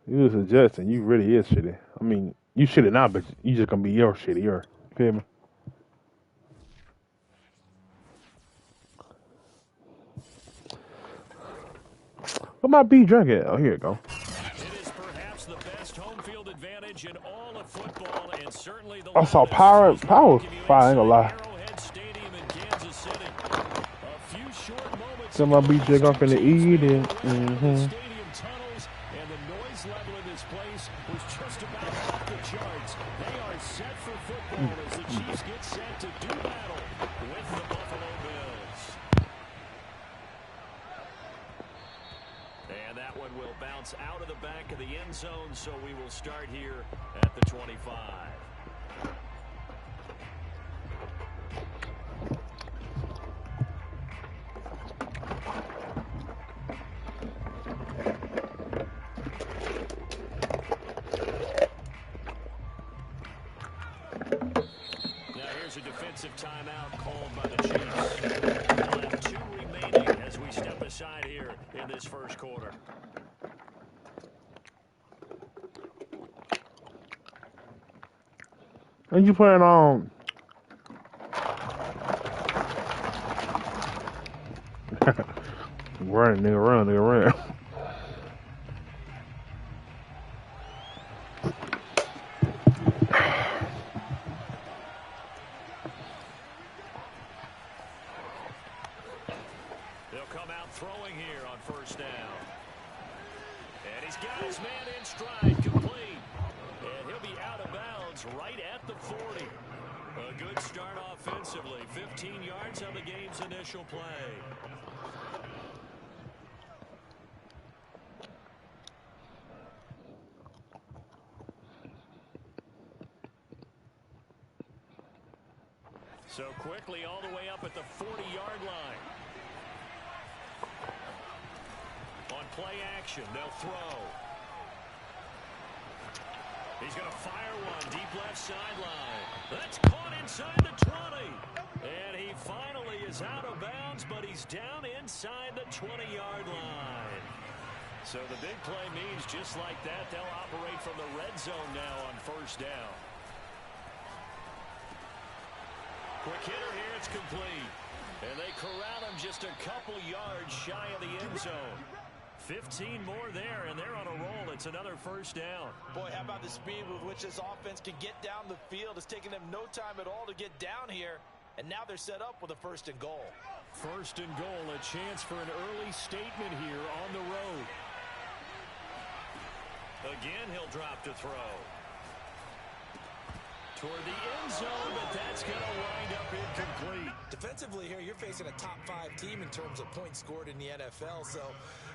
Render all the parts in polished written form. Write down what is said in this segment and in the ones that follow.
You was adjusting. You really is shitty. I mean, you shitty now, but you just gonna be your shittier. Feel me? What my B drink at? Oh, here it go. It is perhaps the best home field advantage in all of football, and certainly the I saw loudest. power fire. I ain't gonna lie. Arrowhead Stadium in Kansas City. A few short moments So my ago, B these drink two I'm finna teams eat made it. their way out of the stadium tunnels, and the noise level in this place was just about off the charts. They are set for football as the Chiefs get set to do battle with the Buffalo Bills. And that one will bounce out of the back of the end zone, so we will start here at the 25. Now here's a defensive timeout called by the Chiefs. We'll have 2 remaining as we step aside here in this first quarter. And you playing on? Run, nigga, run, nigga, run. They'll come out throwing here on first down. And he's got his man in stride, complete. And he'll be out of bounds right at the 40. A good start offensively. 15 yards on the game's initial play. So quickly all the way up at the 40-yard line. On play action, they'll throw. He's going to fire one deep left sideline. That's caught inside the 20. And he finally is out of bounds, but he's down inside the 20-yard line. So the big play means just like that, they'll operate from the red zone now on first down. Quick hitter here, it's complete. And they corral him just a couple yards shy of the end zone. 15 more there, and they're on a roll. It's another first down. Boy, how about the speed with which this offense can get down the field? It's taken them no time at all to get down here, and now they're set up with a first and goal. First and goal, a chance for an early statement here on the road. Again, he'll drop to throw. Toward the end zone, but that's going to wind up incomplete. Defensively here, you're facing a top-5 team in terms of points scored in the NFL, so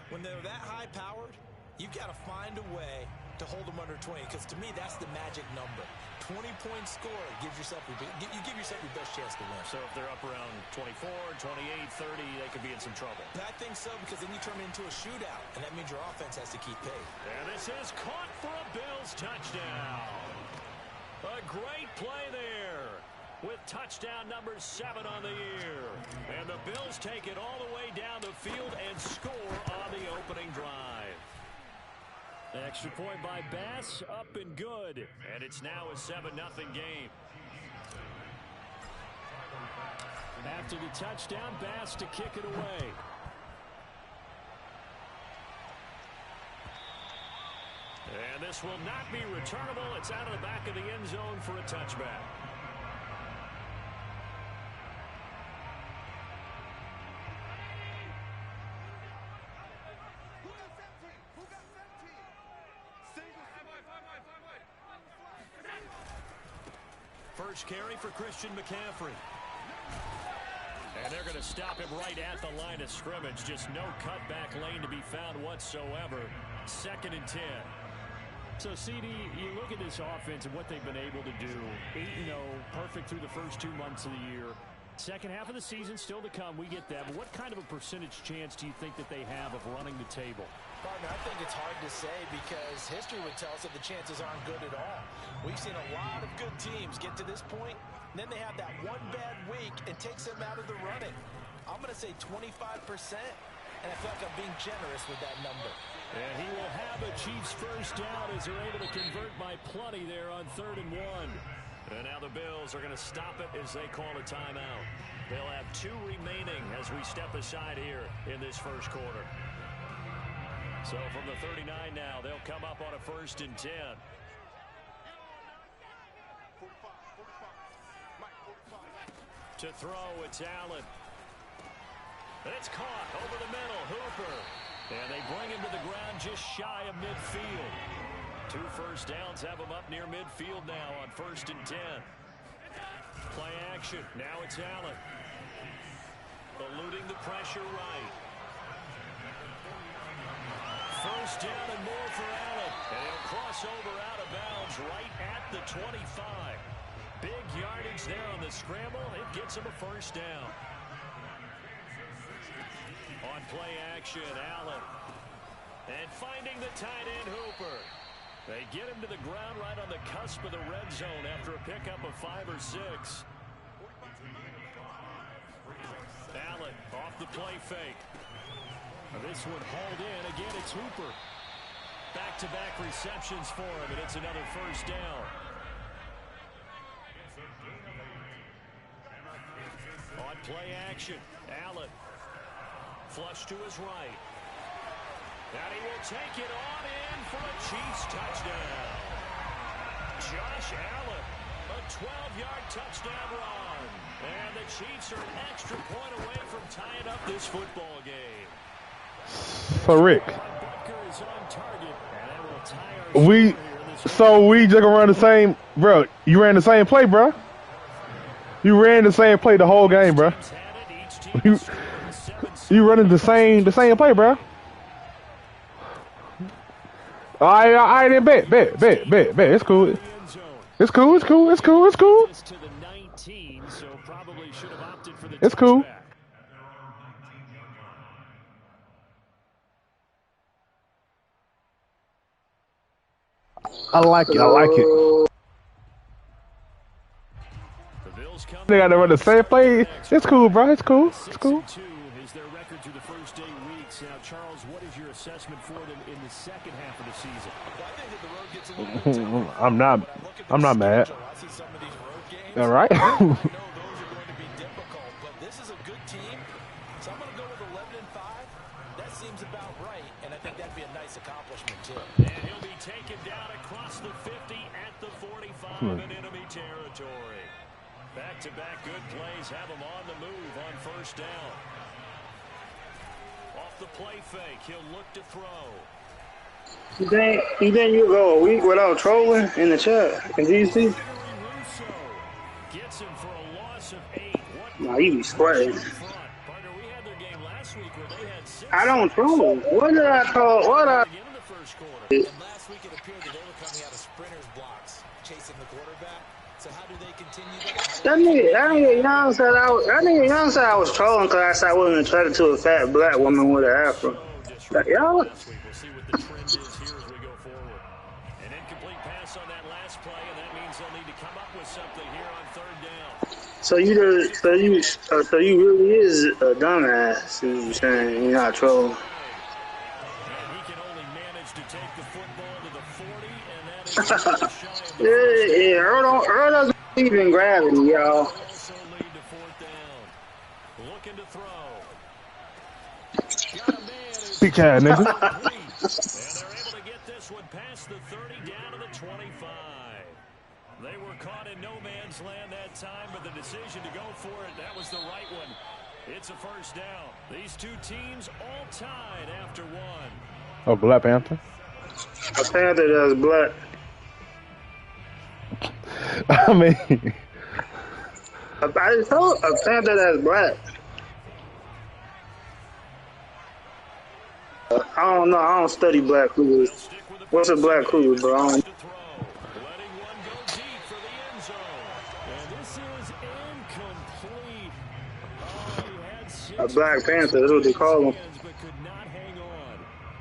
when they're that high-powered, you've got to find a way to hold them under 20, because to me, that's the magic number. 20 points scored gives yourself you give yourself your best chance to win. So if they're up around 24, 28, 30, they could be in some trouble. I think so, because then you turn it into a shootout, and that means your offense has to keep pace. And this is caught for a Bills touchdown. A great play there with touchdown number 7 on the year. And the Bills take it all the way down the field and score on the opening drive. Extra point by Bass, up and good. And it's now a 7-0 game. After the touchdown, Bass to kick it away. And this will not be returnable. It's out of the back of the end zone for a touchback. First carry for Christian McCaffrey. And they're going to stop him right at the line of scrimmage. Just no cutback lane to be found whatsoever. 2nd and 10. So, CD, you look at this offense and what they've been able to do. 8-0, perfect through the first 2 months of the year. Second half of the season still to come. We get that. But what kind of a percentage chance do you think that they have of running the table? Partner, I think it's hard to say because history would tell us that the chances aren't good at all. We've seen a lot of good teams get to this point, and then they have that one bad week and takes them out of the running. I'm going to say 25%, and I feel like I'm being generous with that number. And he will have a Chiefs first down as they're able to convert by plenty there on 3rd and 1. And now the Bills are going to stop it as they call a timeout. They'll have 2 remaining as we step aside here in this first quarter. So from the 39 now, they'll come up on a 1st and 10. To throw, it's Allen. It's caught over the middle, Hooper. And they bring him to the ground just shy of midfield. 2 first downs have him up near midfield now on 1st and 10. Play action. Now it's Allen. Eluding the pressure right. First down and more for Allen. And he'll cross over out of bounds right at the 25. Big yardage there on the scramble. It gets him a first down. On play action, Allen. And finding the tight end, Hooper. They get him to the ground right on the cusp of the red zone after a pickup of 5 or 6. Allen off the play fake. This one hauled in. Again, it's Hooper. Back-to-back receptions for him, and it's another first down. On play action, Allen. Flush to his right. And he will take it on in for a Chiefs touchdown. Josh Allen, a 12-yard touchdown run. And the Chiefs are an extra point away from tying up this football game. So Rick, we just gonna run the same, bro. You ran the same play, bro. You ran the same play the whole game, bro. You running the same play, bro. I didn't bet. It's cool. It's cool. It's cool. I like it. They got to run the same play. It's cool, bro. It's cool. Is their record through the first 8 weeks. Now, Charles, what is your assessment for them in the second half of the season? I'm not mad. All right. I know those are going to be difficult, but this is a good team. So I'm going to go with 11-5. That seems about right, and I think that'd be a nice accomplishment too. And he'll be taken down across the 50 at the 45 in enemy territory. Back-to-back good plays have him on the move on first down. Off the play fake, he'll look to throw. You think you'll go a week without trolling in the chat in DC? Gets him for a loss of 8. Nah, you be sweating. I don't troll. What did I troll? What I? And last week it appeared that they were coming out of sprinters blocks, chasing the quarterback. So how do they continue that? That nigga Young said I was trolling because I said I wasn't attracted to a fat black woman with an afro. Y'all. We'll see what the trend is here as we go forward. An incomplete pass on that last play, and that means they'll need to come up with something here on 3rd down. So you really is a dumbass. You saying you're not trolling? And he can only manage to take the football to the 40, and that is just shy of the Yeah, Earl doesn't believe in gravity, y'all. also lead to 4th down. Looking to throw. Got a man who's Big cat, nigga. and they're able to get this one past the 30 down to the 25. They were caught in no man's land that time, but the decision to go for it, that was the right one. It's a first down. These two teams all tied after 1. Oh, Black Panther. A panther that's black. I mean, I just told a panther that's black. I don't know. I don't study black cougars. What's a black cougar, bro? I don't. A Black Panther, that's what they call them.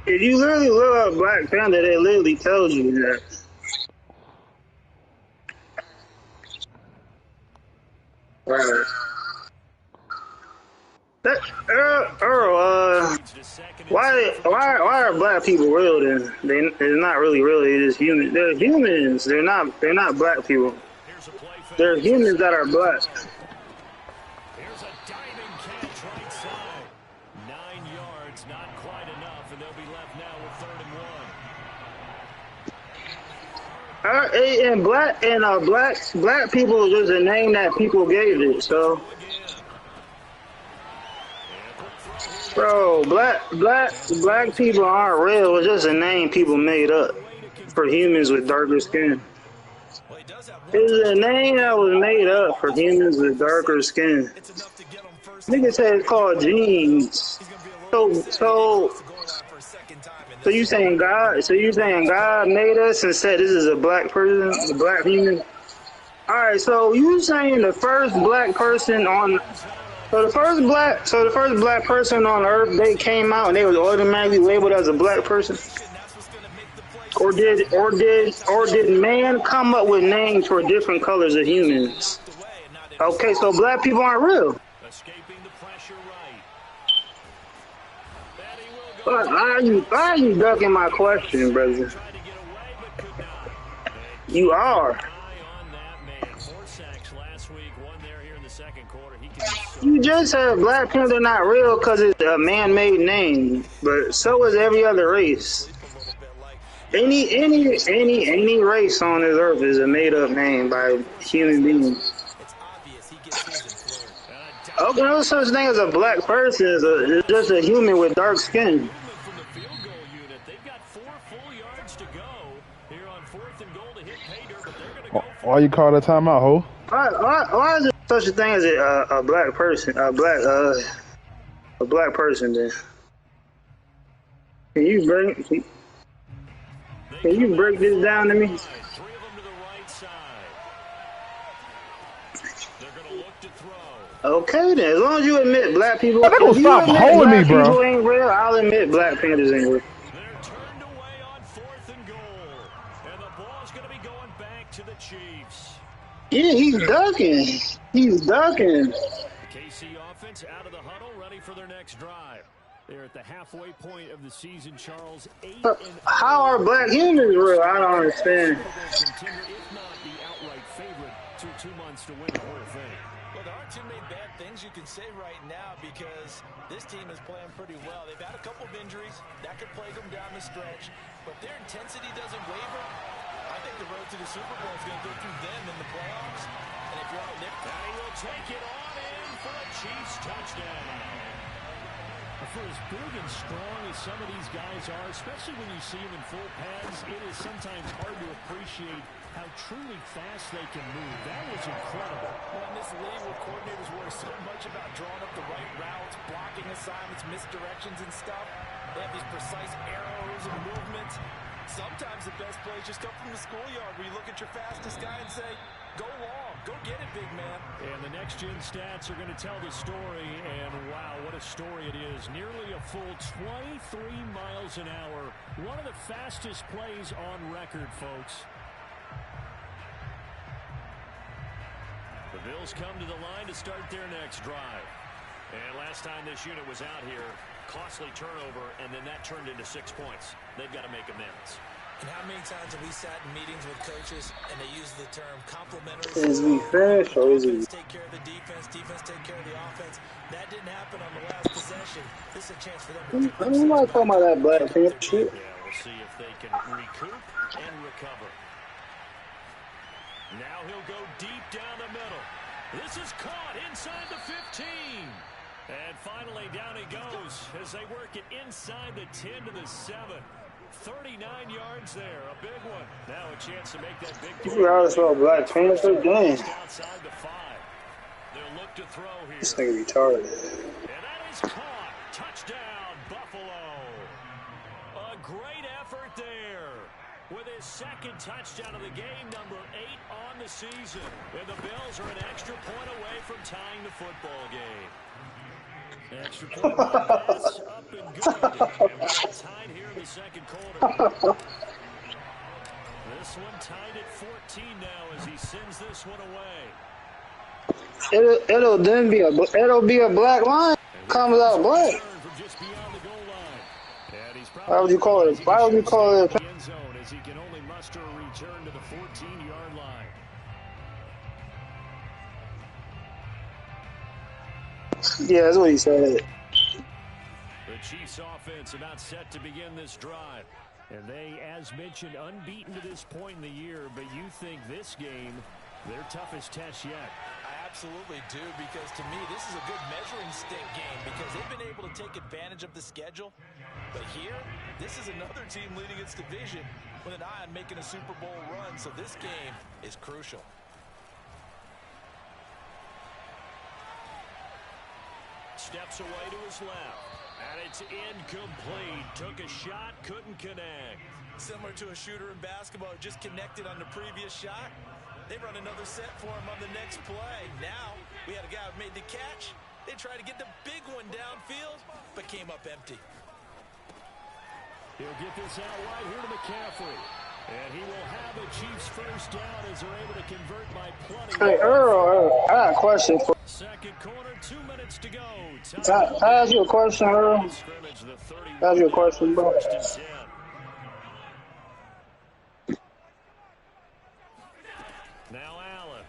If you literally look up Black Panther, they literally tells you that. Right. That Earl, why are black people real then? They're not really real. They're just human. They're humans. They're not black people. They're humans that are black. Here's a diving catch right side. 9 yards, not quite enough, and they'll be left now with 3rd and 1. And black people is just a name that people gave it. So, bro, black people aren't real. It's just a name people made up for humans with darker skin. It's a name that was made up for humans with darker skin. Niggas say it's called genes. So you saying God? So you saying God made us and said this is a black person, a black human? All right. So you saying the first black person on? So the first black person on Earth, they came out and they was automatically labeled as a black person? Or did man come up with names for different colors of humans? Okay, so black people aren't real. But why are you ducking my question, brother? You are. You just said Black Panther not real because it's a man-made name, but so is every other race. Any race on this earth is a made-up name by human beings. Okay, no such thing as a black person. It's just a human with dark skin. Why you call that timeout, ho? Why is there such a thing as a black person? A black person. Then can you break this down to me? Okay, then. As long as you admit black people, They're gonna stop holding me, bro. People ain't real. I'll admit Black Panthers ain't real. They're turned away on 4th and goal, and the ball's going to be going back to the Chiefs. Yeah, he's ducking. He's ducking. The KC offense out of the huddle, ready for their next drive. They're at the halfway point of the season, Charles. 8-0. How are black humans real? I don't understand. If not the outright favorite through 2 months to win the whole thing. Well, there aren't too many bad things you can say right now because this team is playing pretty well. They've had a couple of injuries. That could plague them down the stretch. But their intensity doesn't waver. I think the road to the Super Bowl is going to go through them in the playoffs. And if you're on Nick, he will take it on in for a Chiefs touchdown. For as big and strong as some of these guys are, especially when you see them in full pads, it is sometimes hard to appreciate how truly fast they can move. That was incredible. Well, in this league where coordinators worry so much about drawing up the right routes, blocking assignments, misdirections and stuff, they have these precise arrows and movements. Sometimes the best plays just come from the schoolyard where you look at your fastest guy and say, go long, go get it, big man. And the next-gen stats are going to tell the story, and wow, what a story it is. Nearly a full 23 miles an hour. One of the fastest plays on record, folks. The Bills come to the line to start their next drive. And last time this unit was out here, costly turnover, and then that turned into 6 points. They've got to make amends. And how many times have we sat in meetings with coaches and they use the term complementary? Is we fresh or is it? Take care of the defense take care of the offense. That didn't happen on the last possession. This is a chance for them to pick I'm not talking about that Black Panther shit. Yeah, we'll see if they can recoup and recover. Now he'll go deep down the middle. This is caught inside the 15. And finally down he goes as they work it inside the 10 to the 7. 39 yards there, a big one. Now a chance to make that big play. You always saw Black Panther, dang. Outside the 5. They'll look to throw here. This nigga retarded. And that is caught. Touchdown, Buffalo. A great effort there. With his second touchdown of the game, number 8 on the season. And the Bills are an extra point away from tying the football game. Extra point pass up and good. And we're tied here in the second quarter. This one tied at 14 now as he sends this one away. It'll then be a black line. Comes out black. Why would you call it? Why would you call it? As he can only muster a return to the 14-yard line. Yeah, that's what he said. The Chiefs offense about set to begin this drive. And they, as mentioned, unbeaten to this point in the year, but you think this game, their toughest test yet? I absolutely do, because to me, this is a good measuring stick game because they've been able to take advantage of the schedule. But here, this is another team leading its division with an eye on making a Super Bowl run, so this game is crucial. Steps away to his left, and it's incomplete. Took a shot, couldn't connect. Similar to a shooter in basketball, just connected on the previous shot. They run another set for him on the next play. Now, we had a guy who made the catch. They tried to get the big one downfield, but came up empty. He'll get this out wide here to McCaffrey. And he will have a Chiefs first down as they're able to convert by plenty. Hey, Earl, I got a question for you. Second quarter, 2 minutes to go. Can I ask you a question, Earl? Can I ask you a question, bro? Now Allen.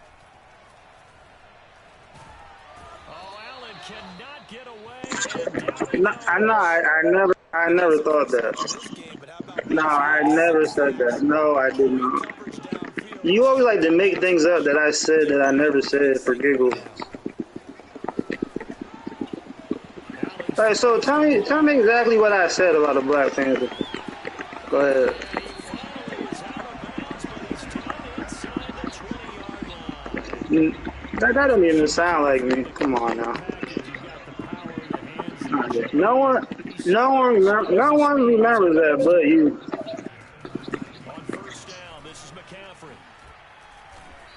Oh, Allen cannot get away. I never thought that. No, I never said that. No, I did not. You always like to make things up that I said that I never said for giggles. All right, so tell me exactly what I said about the Black Panther. Go ahead. That don't even sound like me. Come on now. No one remembers that but you. On first down, this is McCaffrey.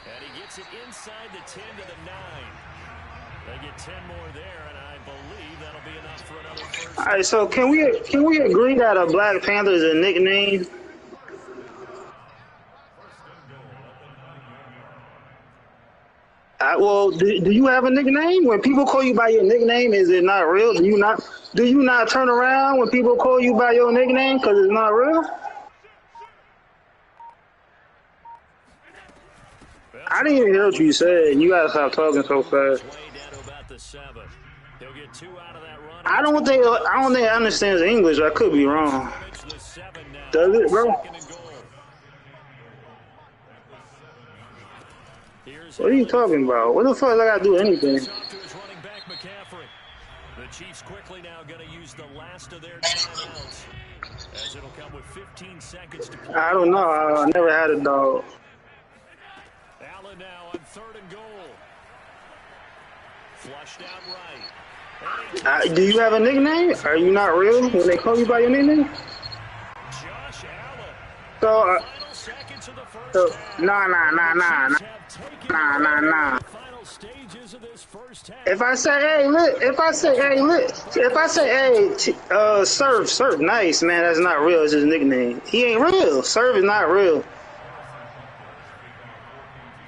And he gets it inside the 10 to the 9. They get 10 more there, and I believe that'll be enough for another first. All right, so can we agree that a Black Panther is a nickname? Well, do you have a nickname? When people call you by your nickname, is it not real? Do you not turn around when people call you by your nickname because it's not real? I didn't even hear what you said. You gotta stop talking so fast. I don't think it understands English. I could be wrong. Does it, bro? What are you talking about? What the fuck I gotta do anything? The Chiefs quickly now going to use the last of their timeouts as it'll come with 15 seconds to play. I don't know. I never had a dog. Allen now on 3rd and goal. Flushed out right. Do you have a nickname? Are you not real when they call you by your nickname? Josh Allen. So nah. If I say Surf, nice man, that's not real. It's his nickname. He ain't real. Surf is not real.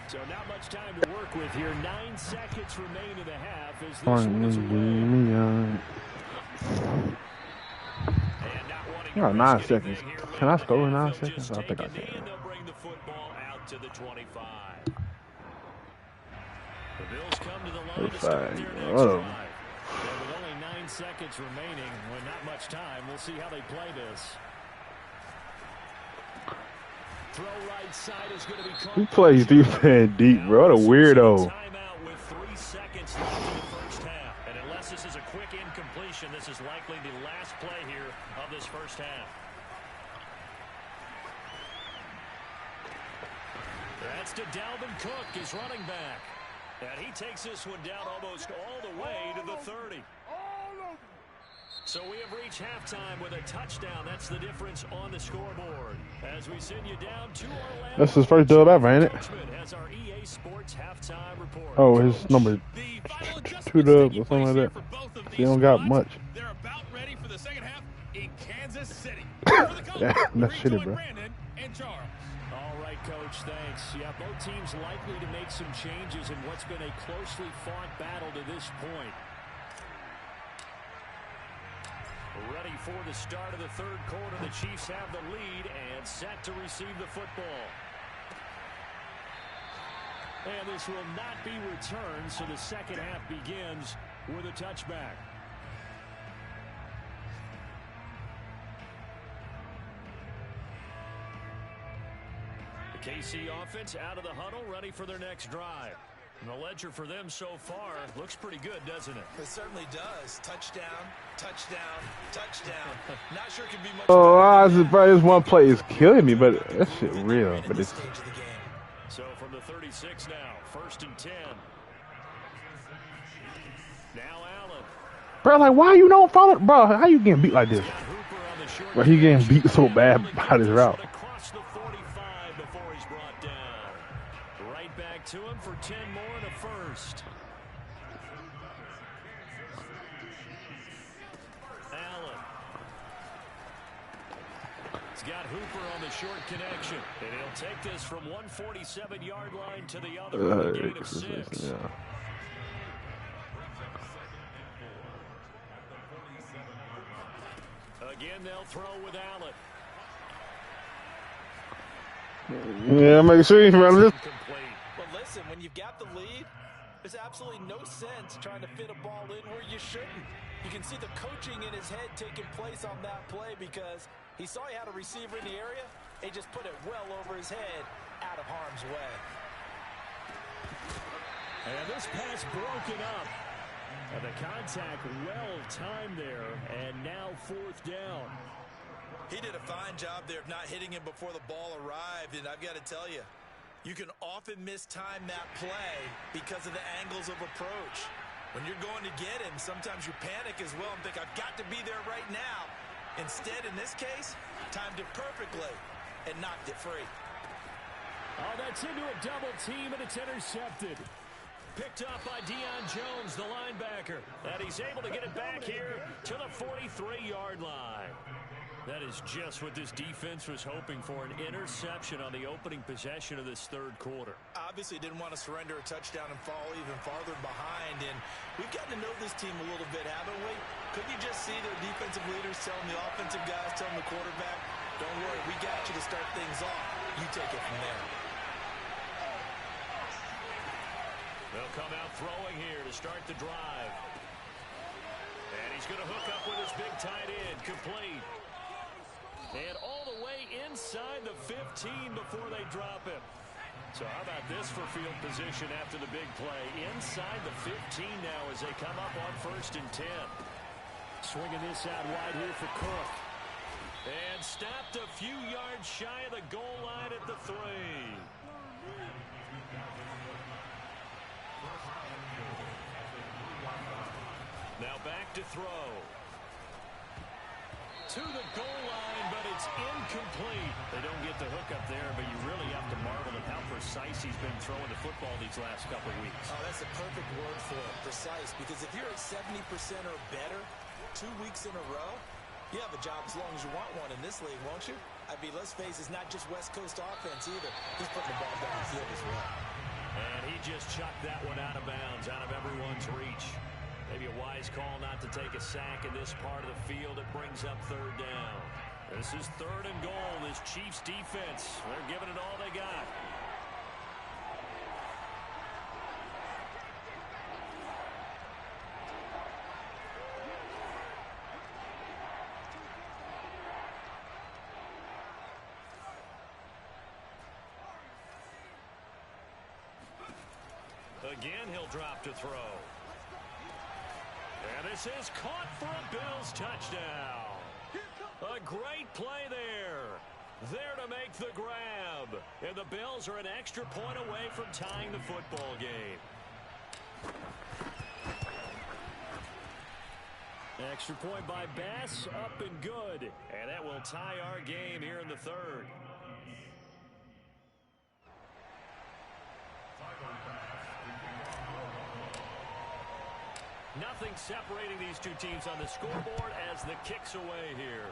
So not much time to work with here. 9 seconds remain in the half. As this oh, 9 seconds. Can I score in 9 seconds? I think I can. Bring the football out to the 25. The Bills come to the line to start their next drive. With only 9 seconds remaining, with not much time, we'll see how they play this. Throw right side is going to be caught. Who plays defense deep, bro? What a weirdo. Timeout with 3 seconds left in the first half. And unless this is a quick incompletion, this is likely the last play here of this first half. That's to Dalvin Cook, his running back. And he takes this one down almost all the way to the 30. So we have reached halftime with a touchdown. That's the difference on the scoreboard. As we send you down to Orlando. That's his first dub ever, ain't it? Has our EA Sports halftime report. Oh, his number 2 dub or something like that. He don't got much. They're about ready for the second half in Kansas City. Yeah, that's shitty, bro. And Charles. All right, Coach. Thanks. Yeah, both teams likely to make some changes in what's been a closely fought battle to this point. Ready for the start of the third quarter. The Chiefs have the lead and set to receive the football. And this will not be returned, so the second half begins with a touchback. The KC offense out of the huddle, ready for their next drive. And the ledger for them so far looks pretty good, doesn't it? It certainly does. Touchdown, touchdown, touchdown. Not sure it can be much. Bro, this one play is killing me, but that shit real. But it's. So from the 36 now, 1st and 10. Now Allen. Bro, like, why you don't follow? Bro, how you getting beat like this? Bro, he getting beat so bad by this route. Across the 45 before he's brought down. Right back to him for 10 more and a first. Allen. He's got Hooper on the short connection. And he'll take this from 147-yard line to the other with a gain of 6. Yeah. Again, they'll throw with Allen. Yeah, make sure you remember this. But listen, when you've got the lead, there's absolutely no sense trying to fit a ball in where you shouldn't. You can see the coaching in his head taking place on that play because he saw he had a receiver in the area. He just put it well over his head, out of harm's way. And this pass broken up. And the contact well timed there, and now 4th down. He did a fine job there of not hitting him before the ball arrived, and I've got to tell you, you can often mistime that play because of the angles of approach. When you're going to get him, sometimes you panic as well and think, I've got to be there right now. Instead, in this case, timed it perfectly and knocked it free. Oh, that's into a double team, and it's intercepted. Picked up by Deion Jones, the linebacker. And he's able to get it back here to the 43-yard line. That is just what this defense was hoping for, an interception on the opening possession of this third quarter. Obviously didn't want to surrender a touchdown and fall even farther behind. And we've gotten to know this team a little bit, haven't we? Couldn't you just see their defensive leaders telling the offensive guys, telling the quarterback, don't worry, we got you to start things off. You take it from there. They'll come out throwing here to start the drive. And he's going to hook up with his big tight end, complete. And all the way inside the 15 before they drop him. So how about this for field position after the big play? Inside the 15 now as they come up on 1st and 10. Swinging this out wide here for Cook. And stopped a few yards shy of the goal line at the 3. Now back to throw. To the goal line, but it's incomplete. They don't get the hook up there, but you really have to marvel at how precise he's been throwing the football these last couple weeks. Oh, that's a perfect word for it, precise, because if you're at 70% or better 2 weeks in a row, you have a job as long as you want one in this league, won't you? I mean, let's face it, it's not just West Coast offense either. He's putting the ball down the field as well. And he just chucked that one out of bounds, out of everyone's reach. Maybe a wise call not to take a sack in this part of the field. It brings up 3rd down. This is 3rd and goal. This Chiefs defense, they're giving it all they got. Again, he'll drop to throw. And this is caught for a Bills touchdown. A great play there. There to make the grab. And the Bills are an extra point away from tying the football game. Extra point by Bass, up and good. And that will tie our game here in the 3rd. Nothing separating these two teams on the scoreboard as the kick's away here.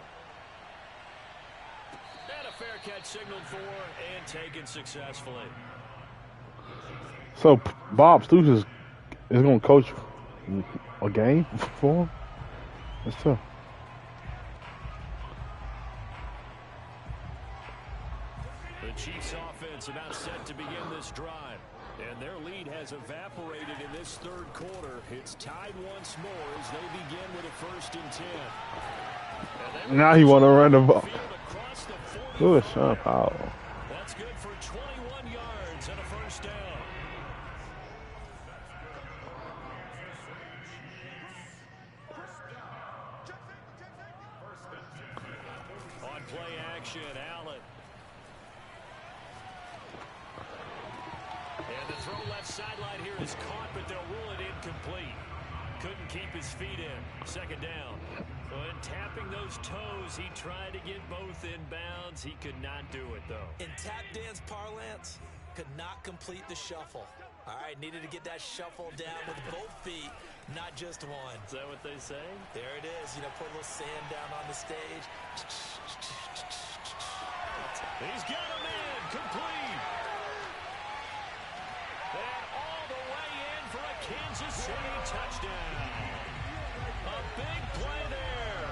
And a fair catch signaled for and taken successfully. So Bob Stoops is going to coach a game for him? That's tough. The Chiefs offense about set to begin this drive. And their lead has evaporated in this third quarter. It's tied once more as they begin with a 1st and 10. Now he want to run the ball. Good, Sean Powell. That's good for 21 yards and a 1st down. On play action, Allen. And the throw left sideline here is caught, but they'll rule it incomplete. Couldn't keep his feet in. 2nd down. When tapping those toes, he tried to get both in bounds. He could not do it, though. In tap dance parlance, could not complete the shuffle. All right, needed to get that shuffle down with both feet, not just one. Is that what they say? There it is. You know, put a little sand down on the stage. He's got him in. Complete. And all the way in for a Kansas City touchdown. A big play there.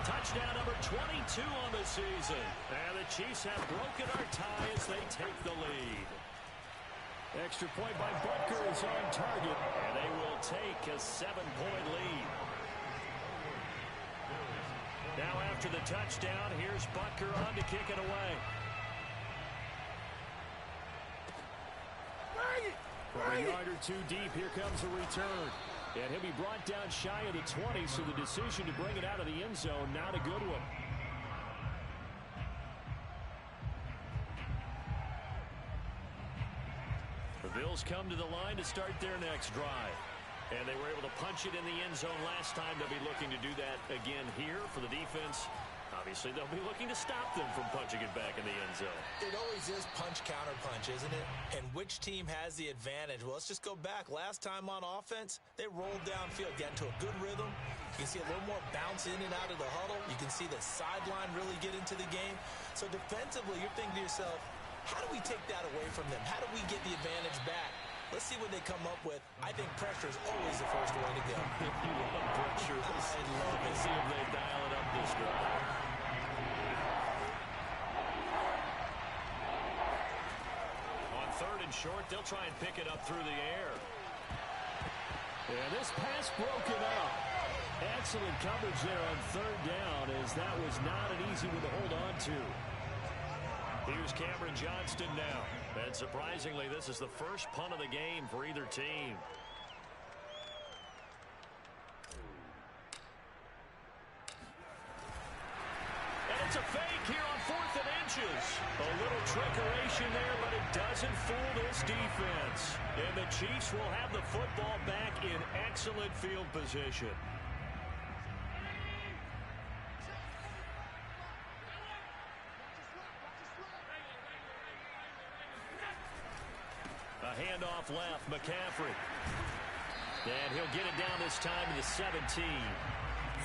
Touchdown number 22 on the season. And the Chiefs have broken our tie as they take the lead. Extra point by Butker is on target, and they will take a 7-point lead. Now after the touchdown, here's Butker on to kick it away. From a yard or two deep, here comes a return. And he'll be brought down shy of the 20, so the decision to bring it out of the end zone, not a good one. The Bills come to the line to start their next drive. And they were able to punch it in the end zone last time. They'll be looking to do that again here for the defense. Obviously, they'll be looking to stop them from punching it back in the end zone. It always is punch-counter-punch, isn't it? And which team has the advantage? Well, let's just go back. Last time on offense, they rolled downfield, got into a good rhythm. You can see a little more bounce in and out of the huddle. You can see the sideline really get into the game. So defensively, you're thinking to yourself, how do we take that away from them? How do we get the advantage back? Let's see what they come up with. I think pressure is always the first way to go. You love pressure. I love it. See if they dial it up this drive. On 3rd and short, they'll try and pick it up through the air. And this pass broken up. Excellent coverage there on 3rd down, as that was not an easy one to hold on to. Here's Cameron Johnston now. And surprisingly, this is the first punt of the game for either team. And it's a fake here on 4th and inches. A little trickeration there, but it doesn't fool this defense. And the Chiefs will have the football back in excellent field position. A handoff left, McCaffrey. And he'll get it down this time to the 17.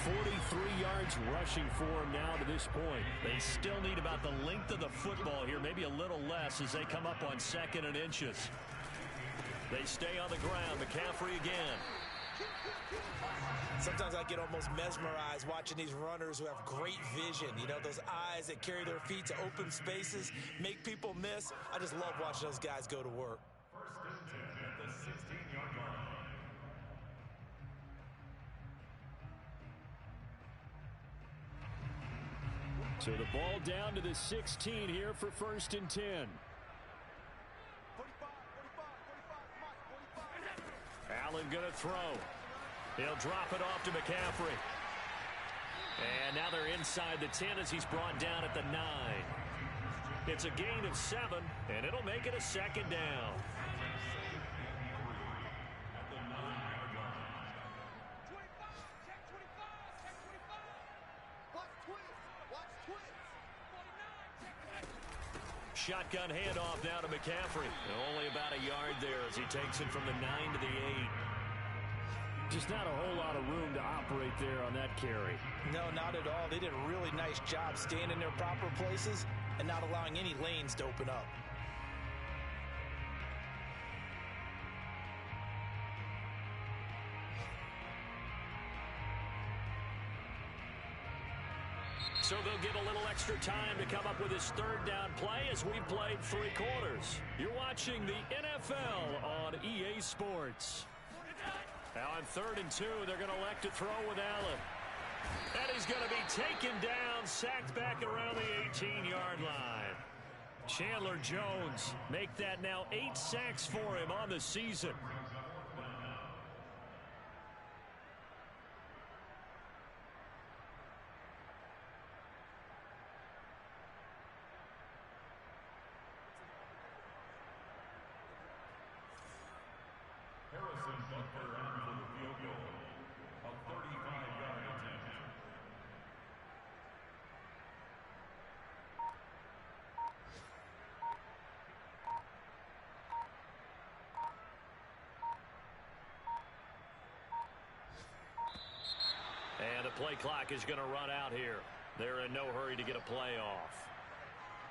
43 yards rushing for him now to this point. They still need about the length of the football here, maybe a little less as they come up on 2nd and inches. They stay on the ground. McCaffrey again. Sometimes I get almost mesmerized watching these runners who have great vision. You know, those eyes that carry their feet to open spaces, make people miss. I just love watching those guys go to work. So the ball down to the 16 here for 1st and 10. Allen gonna throw. He'll drop it off to McCaffrey. And now they're inside the 10 as he's brought down at the 9. It's a gain of 7, and it'll make it a 2nd down. Shotgun handoff now to McCaffrey. Only about a yard there as he takes it from the 9 to the 8. Just not a whole lot of room to operate there on that carry. No, not at all. They did a really nice job staying in their proper places. and not allowing any lanes to open up. So they'll get a little extra time to come up with his third down play as we played 3 quarters. You're watching the NFL on EA Sports. Now on 3rd and 2, they're going to elect to throw with Allen. And he's going to be taken down, sacked back around the 18-yard line. Chandler Jones make that now 8 sacks for him on the season. And the play clock is going to run out here. They're in no hurry to get a play off.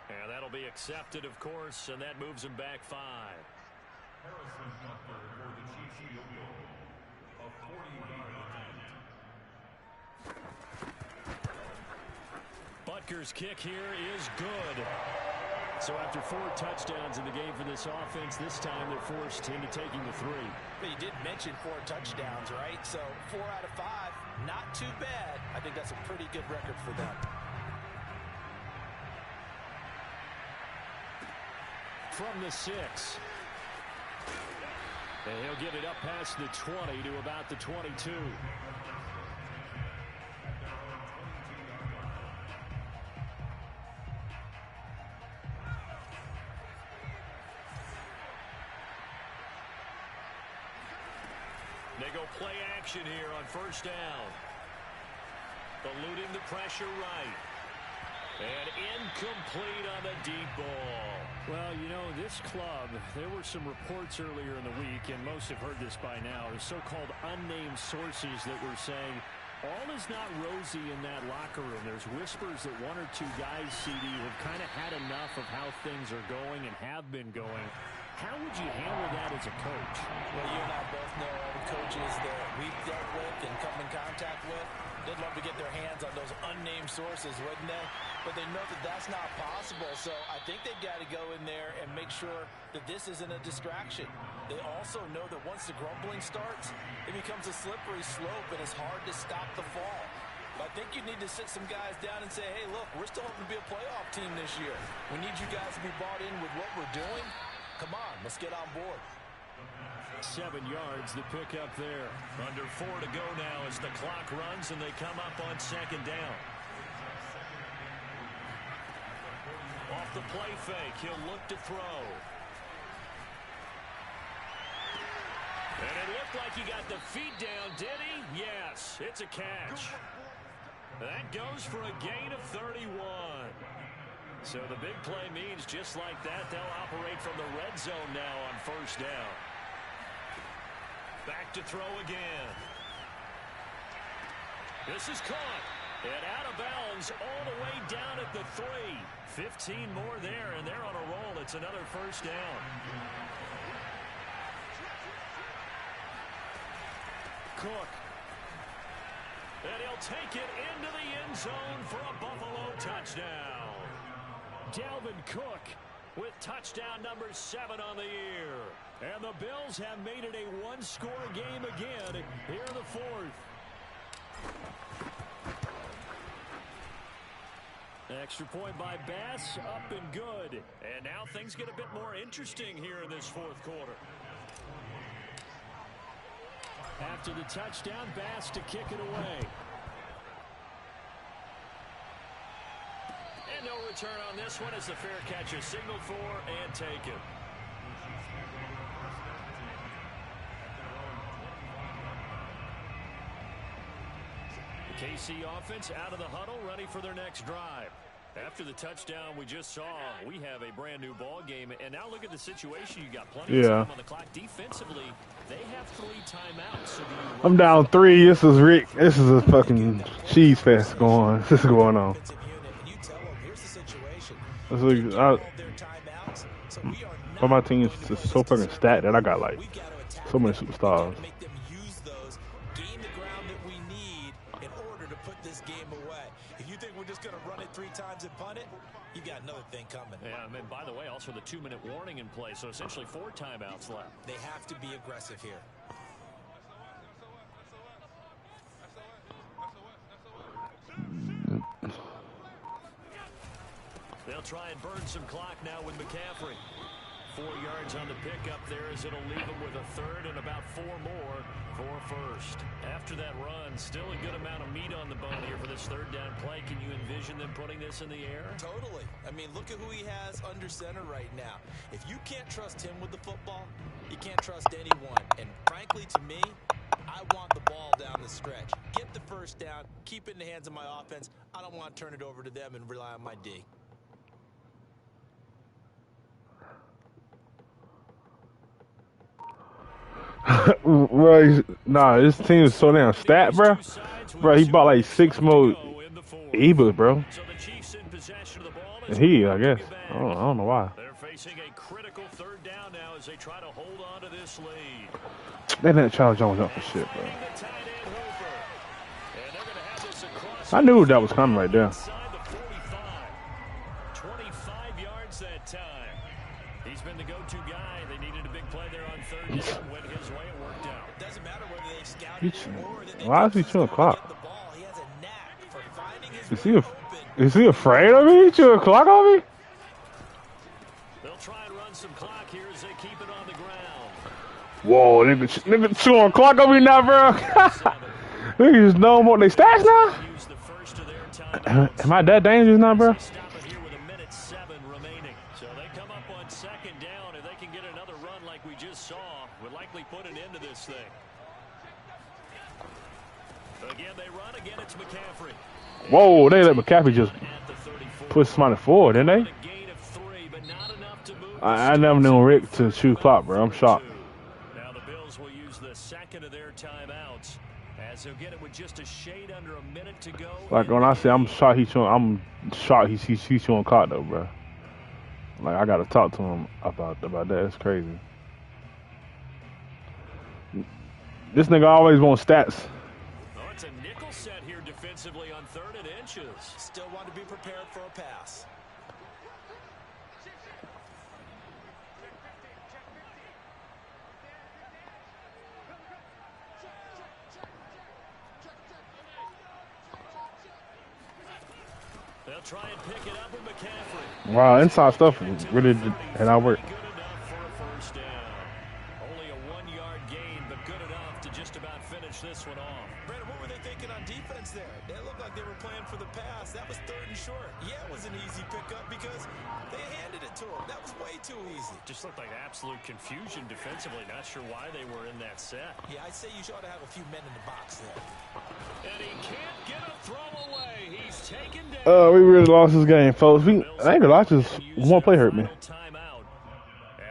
And that'll be accepted, of course, and that moves them back 5. Harrison Butker for the Chiefs field goal, a 40-yard attempt. Butker's kick here is good. So after 4 touchdowns in the game for this offense, this time they're forced into taking the 3. But you did mention 4 touchdowns, right? So 4 out of 5, not too bad. I think that's a pretty good record for them. From the 6. And he'll get it up past the 20 to about the 22. They go play action here on 1st down. Eluding the pressure right. And incomplete on the deep ball. Well, you know, this club, there were some reports earlier in the week, and most have heard this by now, the so-called unnamed sources that were saying all is not rosy in that locker room. There's whispers that 1 or 2 guys, CD, have kind of had enough of how things are going and have been going. How would you handle that as a coach? Well, you and I both know all the coaches that we've dealt with and come in contact with. They'd love to get their hands on those unnamed sources, wouldn't they? But they know that that's not possible. So I think they've got to go in there and make sure that this isn't a distraction. They also know that once the grumbling starts, it becomes a slippery slope and it's hard to stop the fall. But I think you need to sit some guys down and say, hey, look, we're still hoping to be a playoff team this year. We need you guys to be bought in with what we're doing. Come on, let's get on board. 7 yards the pick up there. Under 4 to go now as the clock runs and they come up on 2nd down. Off the play fake, he'll look to throw. And it looked like he got the feet down, did he? Yes, it's a catch. That goes for a gain of 31. So the big play means just like that, they'll operate from the red zone now on 1st down. Back to throw again. This is caught. And out of bounds all the way down at the 3. 15 more there, and they're on a roll. It's another 1st down. Cook. And he'll take it into the end zone for a Buffalo touchdown. Dalvin Cook with touchdown number 7 on the year. And the Bills have made it a 1-score game again here in the 4th. Extra point by Bass, up and good. And now things get a bit more interesting here in this 4th quarter. After the touchdown, Bass to kick it away. And no return on this one as the fair catch is signaled for and taken. The KC offense out of the huddle, ready for their next drive. After the touchdown we just saw, we have a brand new ball game. And now look at the situation. You got plenty of time on the clock. Defensively, they have 3 timeouts. So I'm down 3. This is Rick. This is a fucking cheese fest going on. This is going on. You tell them, here's the situation. It's They like, get all their timeouts, so we are but not my team's going to just so waste a fucking second. stacked that I got like We got to attack so many them. We got superstars. to make them use those, gain the ground that we need in order to put this game away. If you think we're just going to run it 3 times and punt it, you got another thing coming. Yeah, I mean, by the way, also the 2-minute warning in play, so essentially 4 timeouts left. They have to be aggressive here. They'll try and burn some clock now with McCaffrey. 4 yards on the pickup there as it'll leave him with a third and about 4 more for first. After that run, still a good amount of meat on the bone here for this third down play. Can you envision them putting this in the air? Totally. I mean, look at who he has under center right now. If you can't trust him with the football, you can't trust anyone. And frankly, to me, I want the ball down the stretch. Get the first down, keep it in the hands of my offense. I don't want to turn it over to them and rely on my D. Bro, nah, this team is so damn stacked, bro. Bro, he bought like 6 more ebooks, bro. And I guess. I don't know why. They're facing a critical third down now as they try to hold on to this lead. They didn't try to jump for shit, bro. I knew that was coming right there. 25 yards that time. He's been the go-to guy. They needed a big play there on third down. Went his way, it worked out. It doesn't matter whether they scouted or that they Why is he chewing clock? get the ball. He has a knack for finding his Is he afraid of me? Chewing clock on me? They'll try and run some clock here as they keep it on the ground. Whoa, nigga chewing clock on me now, bro. Niggas just know more they stats now? Am I that dangerous now, bro? Stop it here with a minute 7 remaining. So they come up on second down. If they can get another run like we just saw, would likely put an end to this thing. Again, they run. Again, it's McCaffrey. Whoa, they let McCaffrey just push somebody forward, didn't they? I never knew Rick to chew clock, bro. I'm shocked. Now the Bills will use the second of their timeouts as they'll get it with just a shade under a minute to go. Like when I say I'm shocked he's chewing clock though, bro. Like I gotta talk to him about that. It's crazy. This nigga always wants stats. Oh, it's a nickel set here defensively on 3rd and inches. Still want to be prepared for a pass. They'll try and pick it up with McCaffrey. Wow, inside stuff really did not work. Good enough for a first down. Only a 1-yard gain, but good enough to just about finish this one off. Brandon, what were they thinking on defense there? They looked like they were playing for the pass. That was 3rd and short. Yeah, it was an easy pickup because they handed it to him. That was way too easy. Just looked like absolute confusion defensively. Not sure why they were in that set. Yeah, I'd say you ought to have a few men in the box there. And he can't get a throw away. He's taken down. We really lost this game, folks. I ain't gonna lie, just one play hurt me. Timeout,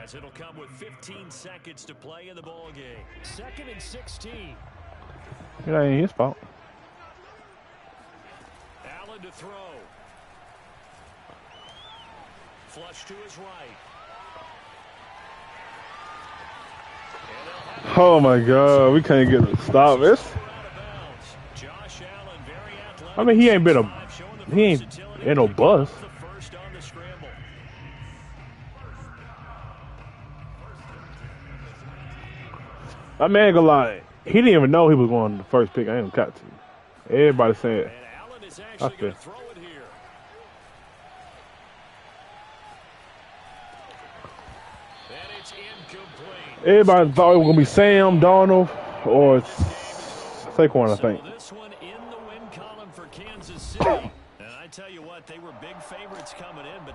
as it'll come with 15 seconds to play in the ball game. 2nd and 16. It ain't his fault. Allen to throw. Flush to his right. Oh my God, we can't get a stop this. I mean, he ain't no bust. I mean, I ain't gonna lie, he didn't even know he was going to the first pick. I ain't gonna cut to you. Everybody said, okay. Everybody thought it was gonna be Sam Darnold or Saquon, I think. This one in the win column for Kansas City. And I tell you what, they were big favorites coming in, but